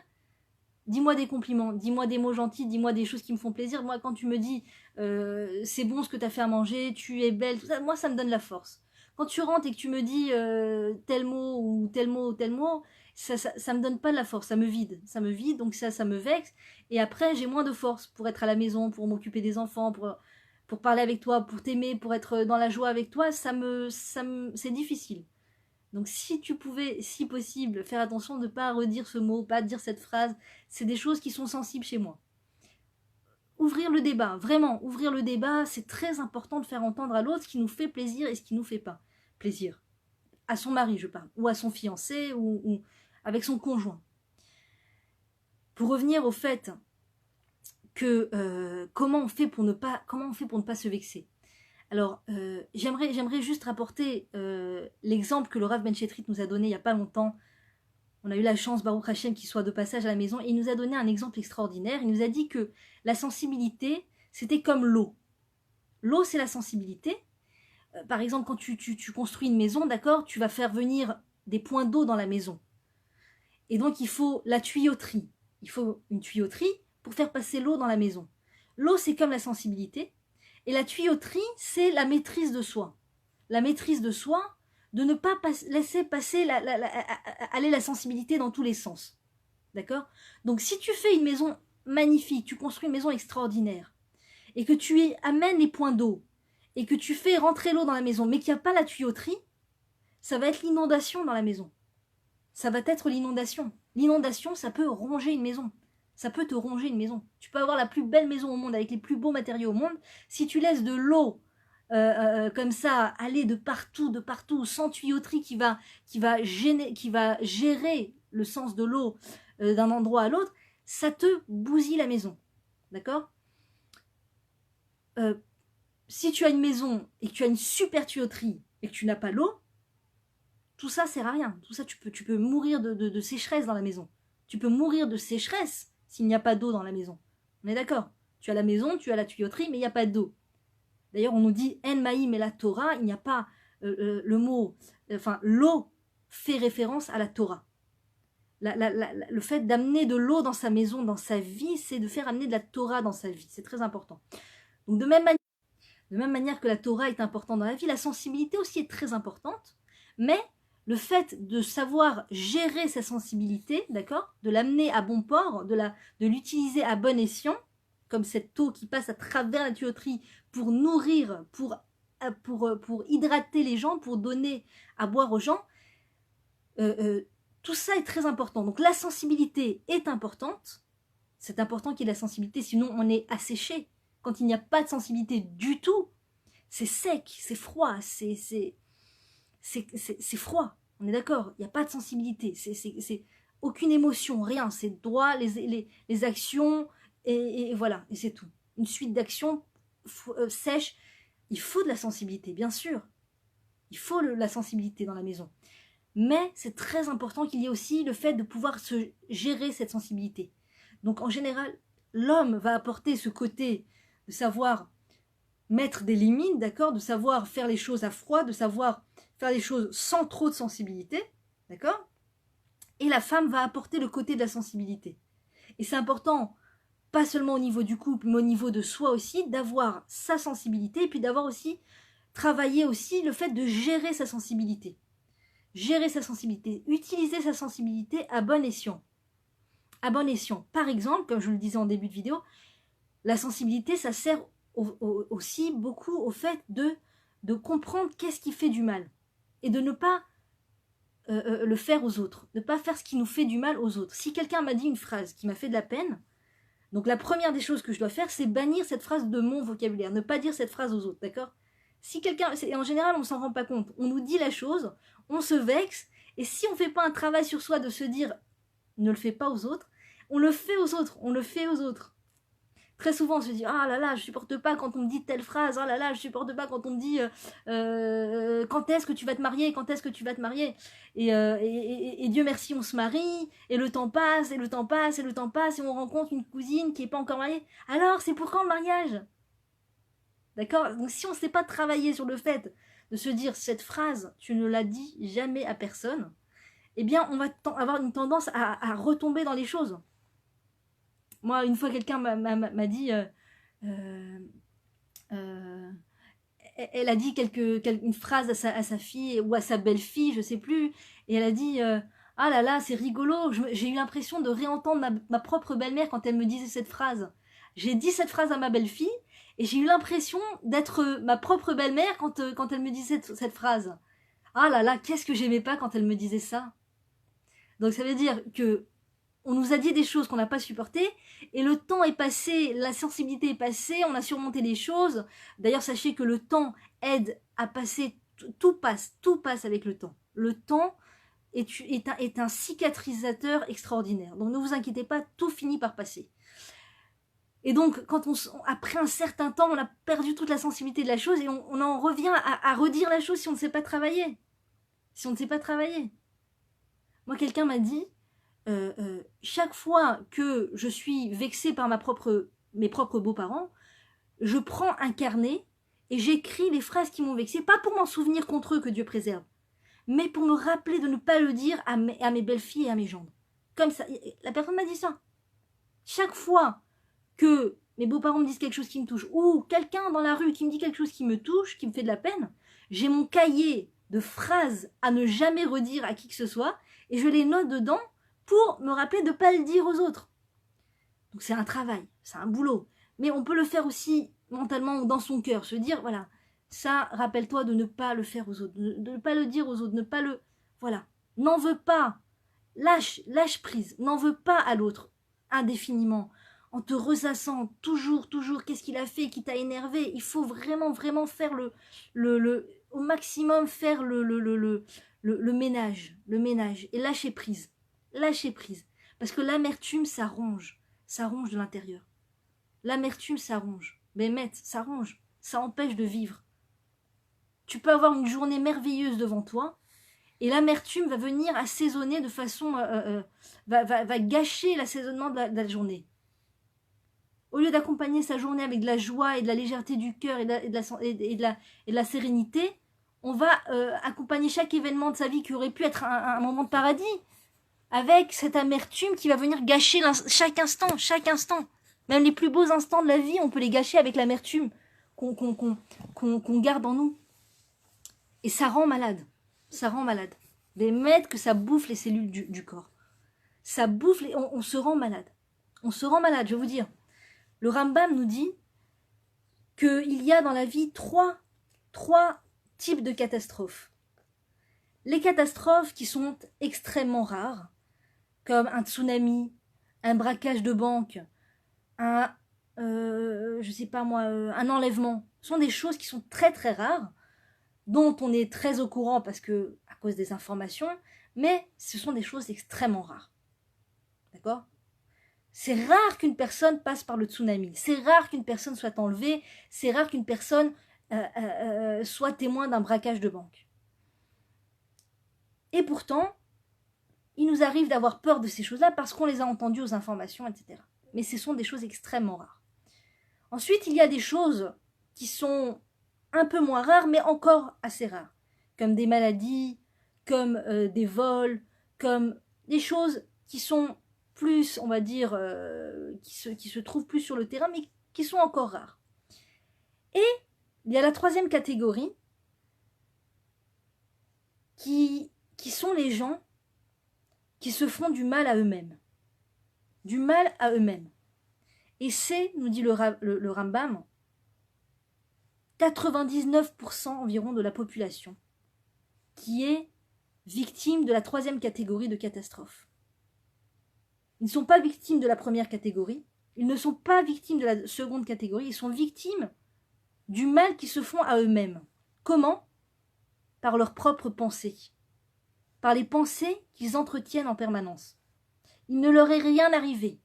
dis-moi des compliments, dis-moi des mots gentils, dis-moi des choses qui me font plaisir. Moi quand tu me dis c'est bon ce que tu as fait à manger, tu es belle, tout ça, moi ça me donne la force. Quand tu rentres et que tu me dis tel mot ou tel mot, ça me donne pas de la force, ça me vide, donc ça me vexe. Et après, j'ai moins de force pour être à la maison, pour m'occuper des enfants, pour parler avec toi, pour t'aimer, pour être dans la joie avec toi, c'est difficile. Donc si tu pouvais, si possible, faire attention de ne pas redire ce mot, pas dire cette phrase, c'est des choses qui sont sensibles chez moi. ouvrir le débat, vraiment, ouvrir le débat, c'est très important de faire entendre à l'autre ce qui nous fait plaisir et ce qui nous fait pas plaisir. À son mari, je parle, ou à son fiancé, ou avec son conjoint. Pour revenir au fait que comment on fait pour ne pas se vexer. Alors, j'aimerais juste rapporter l'exemple que le Rav Ben Chetrit nous a donné il n'y a pas longtemps. On a eu la chance, Baruch Hashem, qu'il soit de passage à la maison, et il nous a donné un exemple extraordinaire. Il nous a dit que la sensibilité, c'était comme l'eau. L'eau, c'est la sensibilité. Par exemple, quand tu construis une maison, d'accord, tu vas faire venir des points d'eau dans la maison. Et donc, il faut la tuyauterie. Il faut une tuyauterie pour faire passer l'eau dans la maison. L'eau, c'est comme la sensibilité. Et la tuyauterie, c'est la maîtrise de soi. La maîtrise de soi, de ne pas laisser passer aller la sensibilité dans tous les sens. D'accord? Donc, si tu fais une maison magnifique, tu construis une maison extraordinaire, et que tu y amènes les points d'eau, et que tu fais rentrer l'eau dans la maison, mais qu'il n'y a pas la tuyauterie, ça va être l'inondation dans la maison. Ça va être l'inondation. L'inondation, ça peut ronger une maison. Ça peut te ronger une maison. Tu peux avoir la plus belle maison au monde, avec les plus beaux matériaux au monde. Si tu laisses de l'eau comme ça aller de partout, sans tuyauterie qui va gérer le sens de l'eau d'un endroit à l'autre, ça te bousille la maison. D'accord? Si tu as une maison et que tu as une super tuyauterie et que tu n'as pas l'eau, tout ça sert à rien. Tout ça, tu peux mourir de sécheresse dans la maison. Tu peux mourir de sécheresse s'il n'y a pas d'eau dans la maison. On est d'accord? Tu as la maison, tu as la tuyauterie, mais il n'y a pas d'eau. D'ailleurs, on nous dit En Maïm et la Torah, il n'y a pas le mot, enfin, l'eau fait référence à la Torah. Le fait d'amener de l'eau dans sa maison, dans sa vie, c'est de faire amener de la Torah dans sa vie. C'est très important. Donc, de même manière que la Torah est importante dans la vie, la sensibilité aussi est très importante. Mais le fait de savoir gérer sa sensibilité, d'accord, de l'amener à bon port, de l'utiliser à bon escient, comme cette eau qui passe à travers la tuyauterie pour nourrir, pour hydrater les gens, pour donner à boire aux gens, tout ça est très important. Donc la sensibilité est importante. C'est important qu'il y ait de la sensibilité, sinon on est asséché. Quand il n'y a pas de sensibilité du tout, c'est sec, c'est froid, c'est froid. On est d'accord, il n'y a pas de sensibilité, c'est aucune émotion, rien. C'est droit, les actions, et voilà, et c'est tout. Une suite d'actions sèches. Il faut de la sensibilité, bien sûr. Il faut la sensibilité dans la maison. Mais c'est très important qu'il y ait aussi le fait de pouvoir se gérer cette sensibilité. Donc en général, l'homme va apporter ce côté de savoir mettre des limites, d'accord, de savoir faire les choses à froid, de savoir faire les choses sans trop de sensibilité, d'accord. Et la femme va apporter le côté de la sensibilité. Et c'est important, pas seulement au niveau du couple, mais au niveau de soi aussi, d'avoir sa sensibilité, et puis d'avoir aussi travaillé aussi le fait de gérer sa sensibilité. Gérer sa sensibilité, utiliser sa sensibilité à bon escient. À bon escient. Par exemple, comme je le disais en début de vidéo, la sensibilité, ça sert aussi beaucoup au fait de comprendre qu'est-ce qui fait du mal. Et de ne pas le faire aux autres. Ne pas faire ce qui nous fait du mal aux autres. Si quelqu'un m'a dit une phrase qui m'a fait de la peine, donc la première des choses que je dois faire, c'est bannir cette phrase de mon vocabulaire. Ne pas dire cette phrase aux autres, d'accord? Si quelqu'un, en général, on ne s'en rend pas compte. On nous dit la chose, on se vexe, et si on ne fait pas un travail sur soi de se dire ne le fais pas aux autres, on le fait aux autres, on le fait aux autres. Très souvent, on se dit ah là là, je supporte pas quand on me dit telle phrase, ah là là, je supporte pas quand on me dit quand est-ce que tu vas te marier, quand est-ce que tu vas te marier, et Dieu merci, on se marie, et le temps passe, et le temps passe, et le temps passe, et on rencontre une cousine qui est pas encore mariée. Alors, c'est pour quand le mariage? D'accord? Donc si on ne sait pas travailler sur le fait de se dire cette phrase, tu ne la dis jamais à personne, eh bien on va avoir une tendance à retomber dans les choses. Moi, une fois, quelqu'un m'a dit, elle a dit une phrase à sa fille ou à sa belle-fille, je sais plus, et elle a dit ah là là, c'est rigolo, j'ai eu l'impression de réentendre ma propre belle-mère quand elle me disait cette phrase. J'ai dit cette phrase à ma belle-fille, et j'ai eu l'impression d'être ma propre belle-mère quand elle me disait cette phrase. Ah là là, qu'est-ce que j'aimais pas quand elle me disait ça. Donc ça veut dire que on nous a dit des choses qu'on n'a pas supportées, et le temps est passé, la sensibilité est passée, on a surmonté les choses. D'ailleurs, sachez que le temps aide à passer, tout passe avec le temps. Le temps est un cicatrisateur extraordinaire. Donc ne vous inquiétez pas, tout finit par passer. Et donc, après un certain temps, on a perdu toute la sensibilité de la chose et on en revient à redire la chose si on ne sait pas travailler. Si on ne sait pas travailler. Moi, quelqu'un m'a dit, chaque fois que je suis vexée par mes propres beaux-parents, je prends un carnet et j'écris les phrases qui m'ont vexée, pas pour m'en souvenir contre eux, que Dieu préserve, mais pour me rappeler de ne pas le dire à mes belles-filles et à mes gendres. Comme ça, la personne m'a dit ça. Chaque fois que mes beaux-parents me disent quelque chose qui me touche, ou quelqu'un dans la rue qui me dit quelque chose qui me touche, qui me fait de la peine, j'ai mon cahier de phrases à ne jamais redire à qui que ce soit, et je les note dedans pour me rappeler de ne pas le dire aux autres. Donc c'est un travail, c'est un boulot. Mais on peut le faire aussi mentalement ou dans son cœur, se dire, voilà, ça, rappelle-toi de ne pas le faire aux autres, de ne pas le dire aux autres, ne pas le... Voilà, n'en veux pas, lâche prise, n'en veux pas à l'autre indéfiniment, en te ressassant toujours, qu'est-ce qu'il a fait qui t'a énervé. Il faut vraiment faire au maximum faire le ménage, et lâcher prise, parce que l'amertume, ça ronge de l'intérieur. L'amertume, ça ronge, ça ronge, ça empêche de vivre. Tu peux avoir une journée merveilleuse devant toi, et l'amertume va venir assaisonner de façon... va gâcher l'assaisonnement de la journée. Au lieu d'accompagner sa journée avec de la joie et de la légèreté du cœur et de la sérénité, on va accompagner chaque événement de sa vie qui aurait pu être un moment de paradis, avec cette amertume qui va venir gâcher chaque instant. Même les plus beaux instants de la vie, on peut les gâcher avec l'amertume qu'on garde en nous. Et ça rend malade. Mais mettre que ça bouffe les cellules du corps. Ça bouffe, on se rend malade. Je vais vous dire. Le Rambam nous dit qu'il y a dans la vie trois types de catastrophes. Les catastrophes qui sont extrêmement rares, comme un tsunami, un braquage de banque, un enlèvement, sont des choses qui sont très très rares, dont on est très au courant à cause des informations, mais ce sont des choses extrêmement rares. D'accord ? C'est rare qu'une personne passe par le tsunami, c'est rare qu'une personne soit enlevée, c'est rare qu'une personne soit témoin d'un braquage de banque. Et pourtant, il nous arrive d'avoir peur de ces choses-là parce qu'on les a entendues aux informations, etc. Mais ce sont des choses extrêmement rares. Ensuite, il y a des choses qui sont un peu moins rares, mais encore assez rares, comme des maladies, comme des vols, comme des choses qui sont plus, on va dire, qui se trouvent plus sur le terrain, mais qui sont encore rares. Et il y a la troisième catégorie, qui sont les gens qui se font du mal à eux-mêmes. Du mal à eux-mêmes. Et c'est, nous dit le Rambam, 99% environ de la population qui est victime de la troisième catégorie de catastrophe. Ils ne sont pas victimes de la première catégorie, ils ne sont pas victimes de la seconde catégorie, ils sont victimes du mal qu'ils se font à eux-mêmes. Comment ? Par leurs propres pensées, par les pensées qu'ils entretiennent en permanence. Il ne leur est rien arrivé,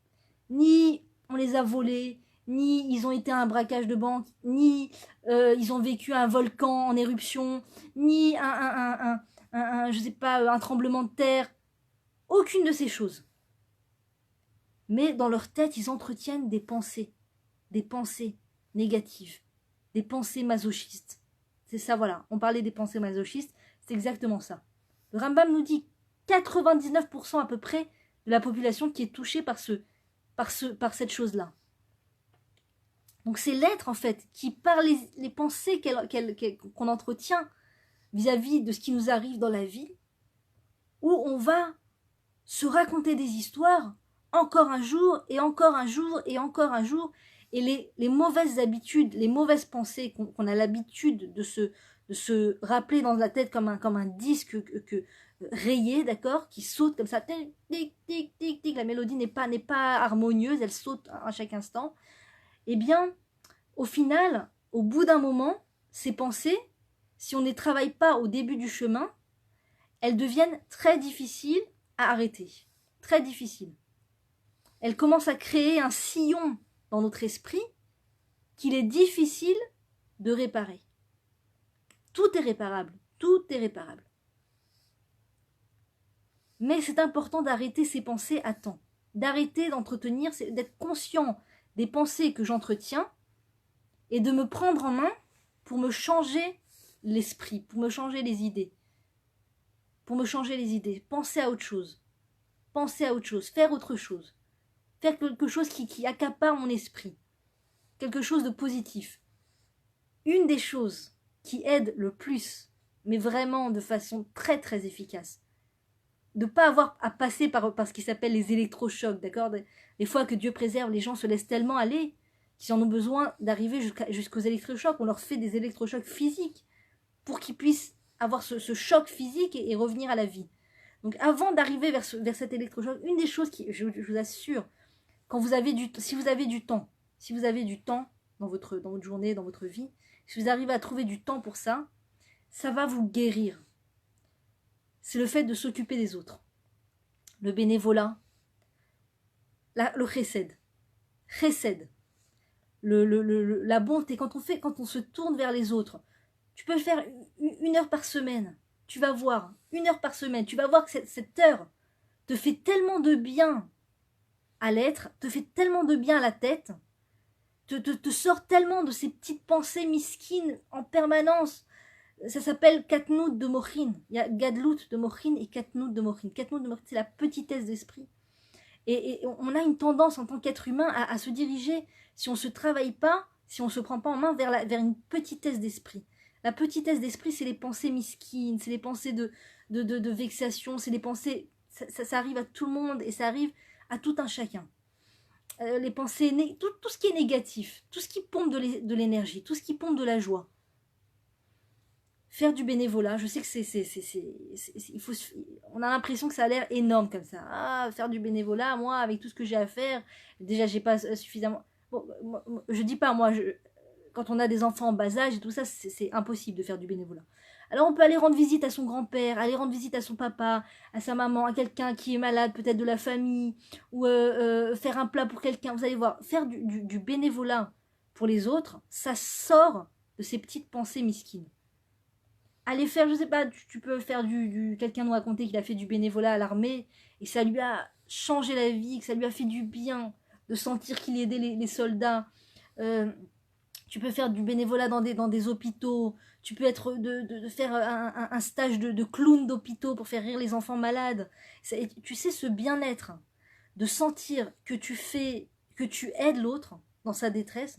ni on les a volés, ni ils ont été à un braquage de banque, ni ils ont vécu un volcan en éruption, ni un tremblement de terre. Aucune de ces choses. Mais dans leur tête, ils entretiennent des pensées négatives, des pensées masochistes. C'est ça, voilà. On parlait des pensées masochistes, c'est exactement ça. Le Rambam nous dit 99% à peu près de la population qui est touchée par cette chose-là. Donc c'est l'être, en fait, qui, par les pensées qu'on entretient vis-à-vis de ce qui nous arrive dans la vie, où on va se raconter des histoires encore un jour, et encore un jour, et encore un jour, et les mauvaises habitudes, les mauvaises pensées qu'on a l'habitude de se rappeler dans la tête comme un disque rayée, d'accord, qui saute comme ça, tic, tic, tic, tic, tic, la mélodie n'est pas harmonieuse, elle saute à chaque instant. Eh bien, au final, au bout d'un moment, ces pensées, si on ne les travaille pas au début du chemin, elles deviennent très difficiles à arrêter. Très difficiles. Elles commencent à créer un sillon dans notre esprit qu'il est difficile de réparer. Tout est réparable. Tout est réparable. Mais c'est important d'arrêter ces pensées à temps. D'arrêter d'entretenir, d'être conscient des pensées que j'entretiens et de me prendre en main pour me changer l'esprit, pour me changer les idées. Pour me changer les idées. Penser à autre chose. Penser à autre chose. Faire autre chose. Faire quelque chose qui accapare mon esprit. Quelque chose de positif. Une des choses qui aide le plus, mais vraiment de façon très très efficace, de ne pas avoir à passer par ce qui s'appelle les électrochocs, d'accord? Des fois que Dieu préserve, les gens se laissent tellement aller qu'ils en ont besoin d'arriver jusqu'aux électrochocs. On leur fait des électrochocs physiques pour qu'ils puissent avoir ce choc physique et revenir à la vie. Donc avant d'arriver vers cet électrochoc, une des choses qui, je vous assure, si vous avez du temps dans votre journée, dans votre vie, si vous arrivez à trouver du temps pour ça, ça va vous guérir. C'est le fait de s'occuper des autres. Le bénévolat, le chesed. Chesed. La bonté, quand on se tourne vers les autres, tu peux le faire 1 heure par semaine. Tu vas voir, 1 heure par semaine, tu vas voir que cette heure te fait tellement de bien à l'être, te fait tellement de bien à la tête, te sort tellement de ces petites pensées mesquines en permanence. Ça s'appelle Katnout de Mochin. Il y a Gadlout de Mochin et Katnout de Mochin. Katnout de Mochin, c'est la petitesse d'esprit. Et on a une tendance en tant qu'être humain à se diriger, si on ne se travaille pas, si on ne se prend pas en main, vers une petitesse d'esprit. La petitesse d'esprit, c'est les pensées mesquines, c'est les pensées de vexation, c'est les pensées... Ça arrive à tout le monde et ça arrive à tout un chacun. Les pensées, tout ce qui est négatif, tout ce qui pompe de l'énergie, tout ce qui pompe de la joie. Faire du bénévolat, je sais que on a l'impression que ça a l'air énorme comme ça. Ah, faire du bénévolat, moi, avec tout ce que j'ai à faire, déjà, j'ai pas suffisamment... Bon, je dis pas, moi, quand on a des enfants en bas âge et tout ça, c'est impossible de faire du bénévolat. Alors, on peut aller rendre visite à son grand-père, aller rendre visite à son papa, à sa maman, à quelqu'un qui est malade, peut-être de la famille, ou faire un plat pour quelqu'un. Vous allez voir, faire du bénévolat pour les autres, ça sort de ces petites pensées mesquines. Aller faire, je sais pas, tu peux faire quelqu'un nous raconter qu'il a fait du bénévolat à l'armée et ça lui a changé la vie, que ça lui a fait du bien de sentir qu'il aidait les soldats. Tu peux faire du bénévolat dans des hôpitaux. Tu peux de faire un stage de clown d'hôpitaux pour faire rire les enfants malades. Tu sais, ce bien-être de sentir que tu aides l'autre dans sa détresse,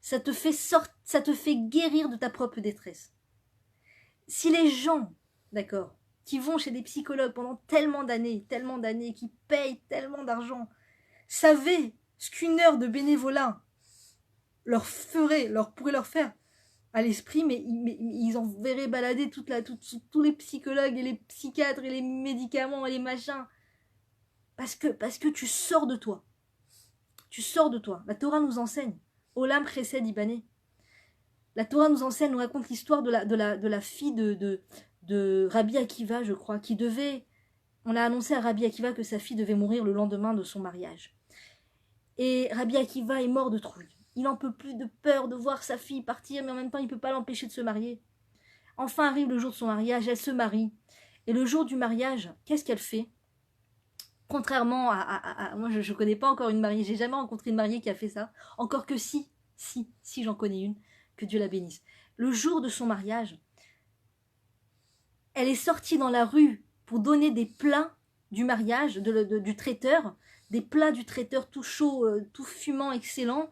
ça te fait guérir de ta propre détresse. Si les gens, d'accord, qui vont chez des psychologues pendant tellement d'années, qui payent tellement d'argent, savaient ce qu'une heure de bénévolat pourrait leur faire à l'esprit, mais ils en verraient balader tous les psychologues et les psychiatres et les médicaments et les machins. Parce que tu sors de toi. Tu sors de toi. La Torah nous enseigne. Olam chesed ibané. La Torah nous enseigne, nous raconte l'histoire de la fille de Rabbi Akiva, je crois, on a annoncé à Rabbi Akiva que sa fille devait mourir le lendemain de son mariage. Et Rabbi Akiva est mort de trouille. Il n'en peut plus, de peur de voir sa fille partir, mais en même temps, il ne peut pas l'empêcher de se marier. Enfin arrive le jour de son mariage, elle se marie. Et le jour du mariage, qu'est-ce qu'elle fait? Contrairement à moi, je ne connais pas encore une mariée, j'ai jamais rencontré une mariée qui a fait ça. Encore que si j'en connais une. Que Dieu la bénisse. Le jour de son mariage, elle est sortie dans la rue pour donner des plats du mariage, du traiteur, des plats du traiteur tout chaud, tout fumant, excellent,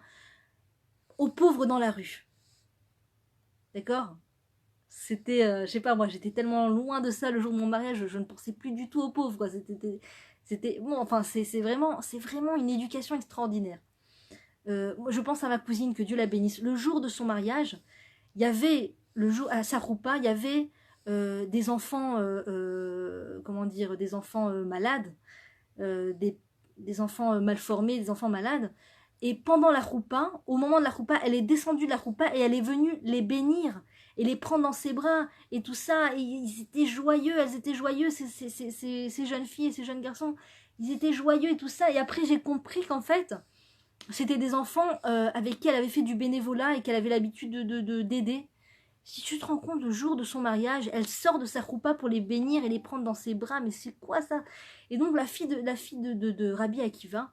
aux pauvres dans la rue. D'accord? C'était, je sais pas, moi j'étais tellement loin de ça le jour de mon mariage, je ne pensais plus du tout aux pauvres, quoi. C'était bon, enfin c'est vraiment une éducation extraordinaire. Je pense à ma cousine, que Dieu la bénisse. Le jour de son mariage, il y avait, à Saroupa, il y avait des enfants, comment dire, des enfants malades, des enfants mal formés, des enfants malades. Et pendant la roupa, au moment de la roupa, elle est descendue de la roupa et elle est venue les bénir et les prendre dans ses bras et tout ça. Et ils étaient joyeux, elles étaient joyeuses, ces jeunes filles et ces jeunes garçons. Ils étaient joyeux et tout ça. Et après, j'ai compris qu'en fait, c'était des enfants avec qui elle avait fait du bénévolat et qu'elle avait l'habitude d'aider. Si tu te rends compte, le jour de son mariage, elle sort de sa roupa pour les bénir et les prendre dans ses bras. Mais c'est quoi ça? Et donc la fille de Rabbi Akiva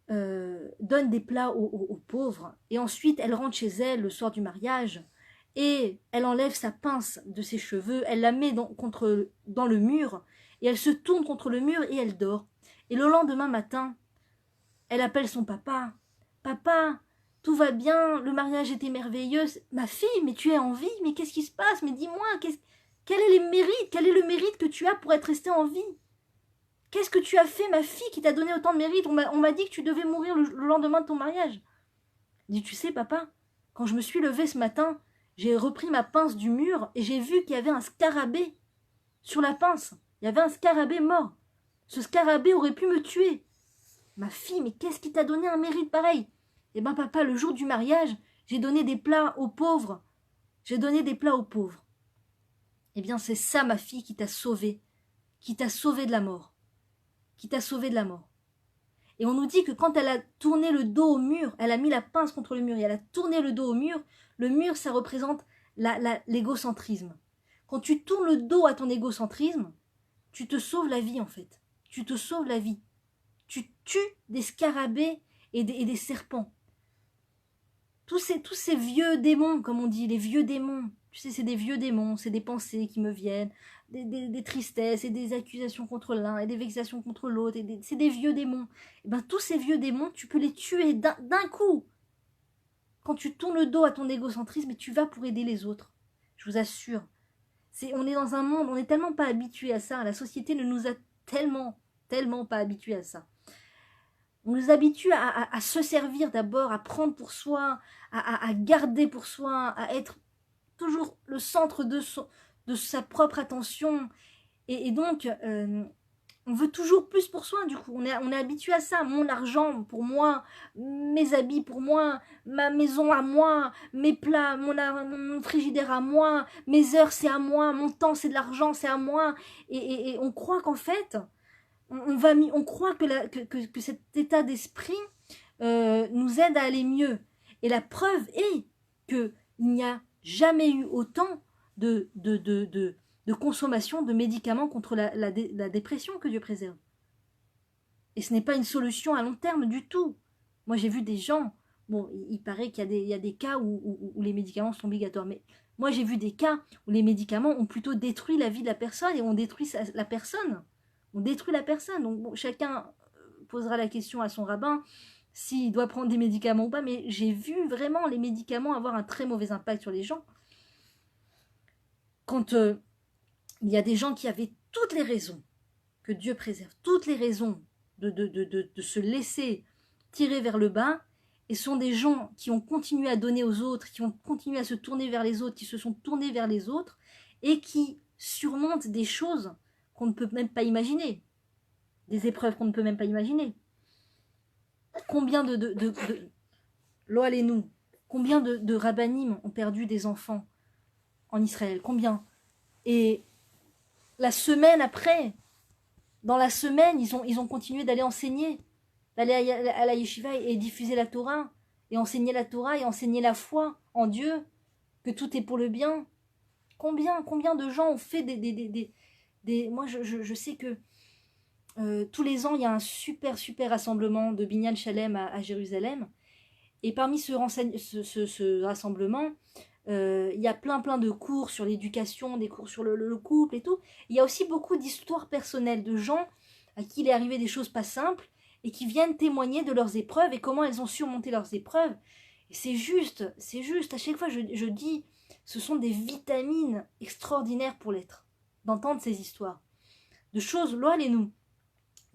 donne des plats aux pauvres. Et ensuite, elle rentre chez elle le soir du mariage. Et elle enlève sa pince de ses cheveux. Elle la met dans le mur. Et elle se tourne contre le mur et elle dort. Et le lendemain matin, elle appelle son papa. Papa, tout va bien, le mariage était merveilleux. Ma fille, mais tu es en vie, mais qu'est-ce qui se passe? Mais dis-moi, quel est le mérite que tu as pour être restée en vie? Qu'est-ce que tu as fait, ma fille, qui t'a donné autant de mérite? On m'a dit que tu devais mourir le lendemain de ton mariage. Elle dit, tu sais, papa, quand je me suis levée ce matin, j'ai repris ma pince du mur et j'ai vu qu'il y avait un scarabée sur la pince. Il y avait un scarabée mort. Ce scarabée aurait pu me tuer. Ma fille, mais qu'est-ce qui t'a donné un mérite pareil? Eh ben papa, le jour du mariage, j'ai donné des plats aux pauvres. J'ai donné des plats aux pauvres. Eh bien c'est ça, ma fille, qui t'a sauvée de la mort. Qui t'a sauvée de la mort. Et on nous dit que quand elle a tourné le dos au mur, elle a mis la pince contre le mur et elle a tourné le dos au mur, le mur, ça représente l'égocentrisme. Quand tu tournes le dos à ton égocentrisme, tu te sauves la vie en fait. Tu te sauves la vie. Tu tues des scarabées et des serpents. Tous ces vieux démons, comme on dit, les vieux démons. Tu sais, c'est des vieux démons, c'est des pensées qui me viennent, des tristesses et des accusations contre l'un et des vexations contre l'autre. C'est des vieux démons. Et ben, tous ces vieux démons, tu peux les tuer d'un coup. Quand tu tournes le dos à ton égocentrisme et tu vas pour aider les autres. Je vous assure. On est dans un monde, on n'est tellement pas habitué à ça. La société ne nous a tellement pas habitués à ça. On nous habitue à se servir d'abord, à prendre pour soi, à garder pour soi, à être toujours le centre de sa propre attention. Et donc, on veut toujours plus pour soi, du coup. On est habitué à ça. Mon argent pour moi, mes habits pour moi, ma maison à moi, mes plats, mon frigidaire à moi, mes heures c'est à moi, mon temps c'est de l'argent, c'est à moi. Et on croit qu'en fait, on croit que cet état d'esprit nous aide à aller mieux. Et la preuve est qu'il n'y a jamais eu autant de consommation de médicaments contre la dépression, que Dieu préserve. Et ce n'est pas une solution à long terme du tout. Moi j'ai vu des gens, bon, il paraît qu'il y a des cas où les médicaments sont obligatoires, mais moi j'ai vu des cas où les médicaments ont plutôt détruit la vie de la personne et ont détruit la personne. On détruit la personne. Donc bon, chacun posera la question à son rabbin s'il doit prendre des médicaments ou pas, mais j'ai vu vraiment les médicaments avoir un très mauvais impact sur les gens. Quand il y a des gens qui avaient toutes les raisons, que Dieu préserve, toutes les raisons de se laisser tirer vers le bas, et sont des gens qui ont continué à donner aux autres, qui ont continué à se tourner vers les autres, qui se sont tournés vers les autres, et qui surmontent des choses qu'on ne peut même pas imaginer, des épreuves qu'on ne peut même pas imaginer. Combien nous, combien de rabbinim ont perdu des enfants en Israël? Combien? Et la semaine après, dans la semaine, ils ont continué d'aller enseigner, d'aller à la yeshiva et diffuser la Torah, et enseigner la Torah et enseigner la foi en Dieu, que tout est pour le bien. Combien de gens ont fait moi je sais que tous les ans il y a un super rassemblement de Binyan Shalem à Jérusalem, et parmi ce rassemblement il y a plein de cours sur l'éducation, des cours sur le couple et tout. Il y a aussi beaucoup d'histoires personnelles de gens à qui il est arrivé des choses pas simples et qui viennent témoigner de leurs épreuves et comment elles ont surmonté leurs épreuves. Et c'est juste, à chaque fois je dis, ce sont des vitamines extraordinaires pour l'être, d'entendre ces histoires. De choses, loin les nous,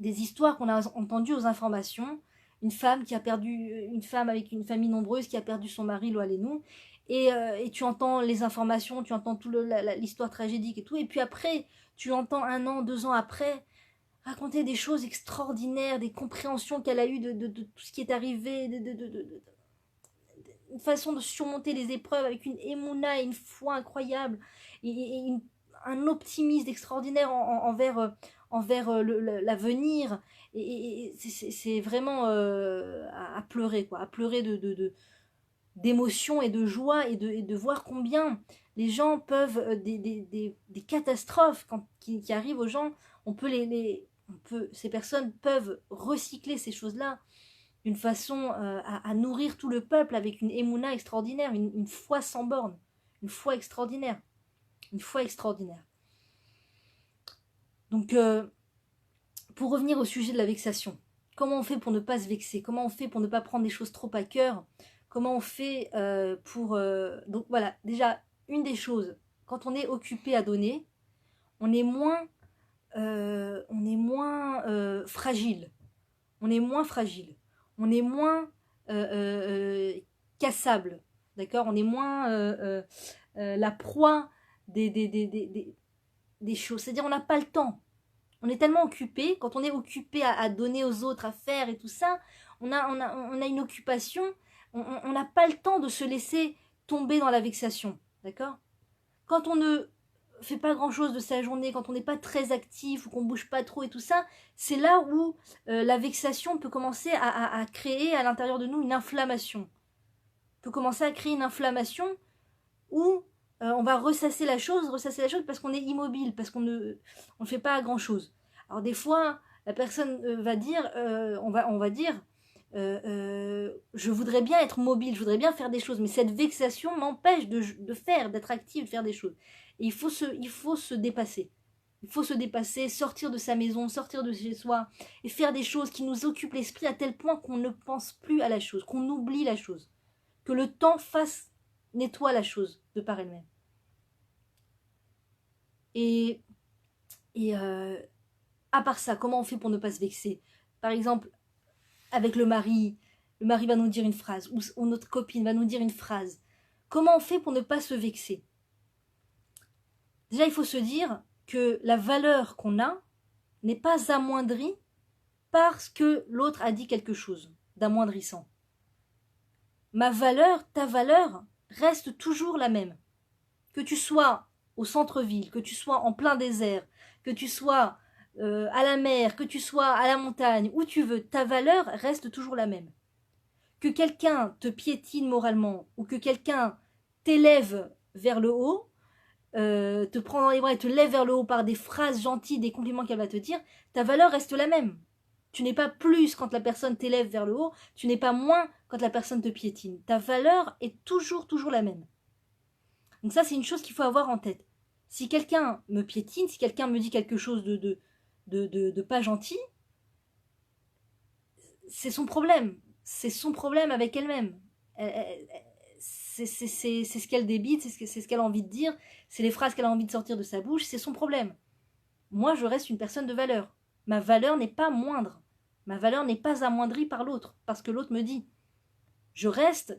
des histoires qu'on a entendues aux informations, une femme avec une famille nombreuse qui a perdu son mari, loin les nous, et tu entends les informations, tu entends toute l'histoire tragédique et tout, et puis après, tu entends 1 an, 2 ans après, raconter des choses extraordinaires, des compréhensions qu'elle a eues de tout ce qui est arrivé, une façon de surmonter les épreuves avec une émouna et une foi incroyable, et un optimisme extraordinaire envers l'avenir. Et c'est vraiment à pleurer, quoi, à pleurer d'émotion et de joie, et de voir combien les gens peuvent, des catastrophes qui arrivent aux gens, ces personnes peuvent recycler ces choses-là d'une façon à nourrir tout le peuple avec une émouna extraordinaire, une foi sans borne, une foi extraordinaire, une foi extraordinaire. Donc, pour revenir au sujet de la vexation, comment on fait pour ne pas se vexer? Comment on fait pour ne pas prendre des choses trop à cœur? Comment on fait pour... Donc voilà, déjà, une des choses, quand on est occupé à donner, on est moins fragile. On est moins fragile. On est moins cassable. D'accord? On est moins la proie des choses. C'est-à-dire, on n'a pas le temps. On est tellement occupé, quand on est occupé à donner aux autres, à faire et tout ça, on a une occupation, on n'a pas le temps de se laisser tomber dans la vexation. D'accord? Quand on ne fait pas grand-chose de sa journée, quand on n'est pas très actif ou qu'on bouge pas trop et tout ça, c'est là où la vexation peut commencer à créer à l'intérieur de nous une inflammation. Peut commencer à créer une inflammation où on va ressasser la chose parce qu'on est immobile, parce qu'on ne fait pas grand-chose. Alors des fois, la personne va dire, on va dire, je voudrais bien être mobile, je voudrais bien faire des choses, mais cette vexation m'empêche de faire, d'être active, de faire des choses. Et il faut se dépasser. Il faut se dépasser, sortir de sa maison, sortir de chez soi, et faire des choses qui nous occupent l'esprit à tel point qu'on ne pense plus à la chose, qu'on oublie la chose. Que le temps nettoie la chose de par elle-même. Et à part ça, comment on fait pour ne pas se vexer? Par exemple, avec le mari va nous dire une phrase, ou notre copine va nous dire une phrase. Comment on fait pour ne pas se vexer? Déjà, il faut se dire que la valeur qu'on a n'est pas amoindrie parce que l'autre a dit quelque chose d'amoindrissant. Ma valeur, ta valeur, reste toujours la même. Que tu sois au centre-ville, que tu sois en plein désert, que tu sois à la mer, que tu sois à la montagne, où tu veux, ta valeur reste toujours la même. Que quelqu'un te piétine moralement ou que quelqu'un t'élève vers le haut, te prend dans les bras et te lève vers le haut par des phrases gentilles, des compliments qu'elle va te dire, ta valeur reste la même. Tu n'es pas plus quand la personne t'élève vers le haut, tu n'es pas moins quand la personne te piétine. Ta valeur est toujours la même. Donc ça, c'est une chose qu'il faut avoir en tête. Si quelqu'un me piétine, si quelqu'un me dit quelque chose de pas gentil, c'est son problème. C'est son problème avec elle-même. C'est ce qu'elle débite, c'est ce qu'elle a envie de dire, c'est les phrases qu'elle a envie de sortir de sa bouche, c'est son problème. Moi, je reste une personne de valeur. Ma valeur n'est pas moindre. Ma valeur n'est pas amoindrie par l'autre, parce que l'autre me dit. Je reste